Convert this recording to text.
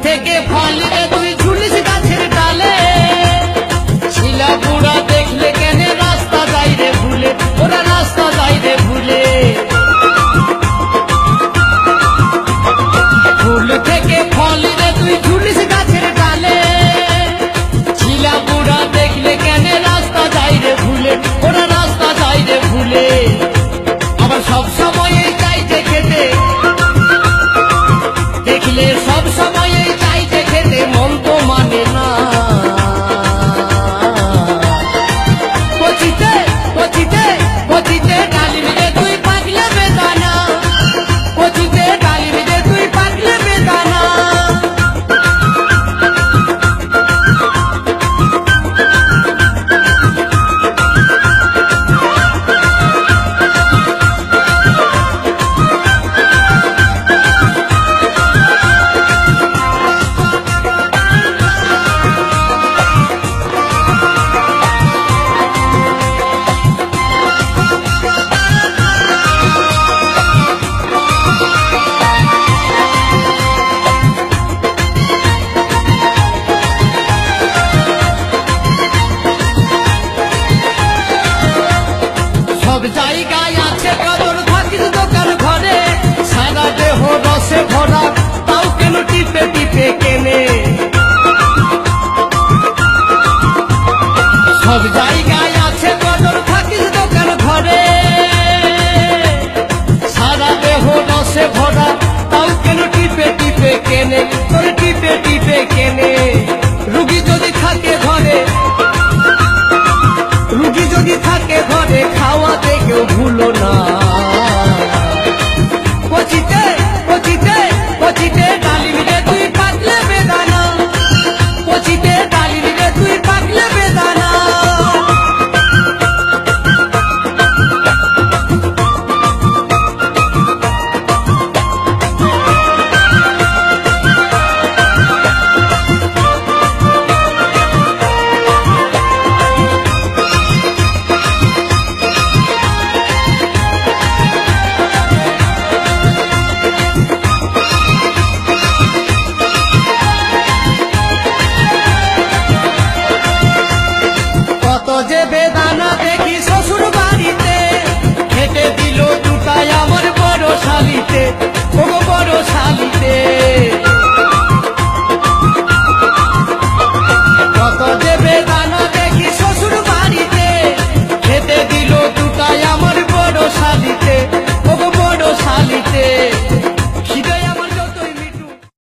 থেকে ফল রে তুই ঝুলিস গাছের ডালে, ছিলা বুড়া দেখলে কেন রাস্তা যাই রে ভুলে, ওরা রাস্তা যাই রে ভুলে। ফুল থেকে ফল রে তুই ঝুলিস গাছের ডালে, ছিলা বুড়া দেখলে কেন রাস্তা যাই রে ভুলে, ওরা রাস্তা যাই রে ভুলে। আবার সব সময় চাইছে খেতে, দেখলে সব সময় চাইছে খেতে, মন তো মানে না। কচিতে কচিতে কচিতে ডালিম রে তুই পাগলে বেদানা, কচিতে ডালিম রে তুই পাগলে বেদানা। সব জায়গায় আছে কদর, থাকিস দোকান ঘরে, সারা দেহ রসে ভরা, তাও কেন টিপে টিপে কেনে। সব জায়গায় আছে কদর, থাকিস দোকান ঘরে, সারা দেহ রসে ভরা, তাও কেন টিপে টিপে কেনে, তোর টিপে টিপে কেনে। রুগী যদি থাকে ঘরে, রুগী যদি থাকে ঘরে, খাওয়াতে কেউ ভুলো না। কচিতে কচিতে কচিতে ডালিম রে তুই পাগলে বেদানা, কচিতে ডালিম রে তুই পাগলে বেদানা। কত যে বেদানা দেখি শ্বশুর বাড়িতে, খেতে দিল দুটাই আমার বড় শালিতে, ও বড় শালিতে।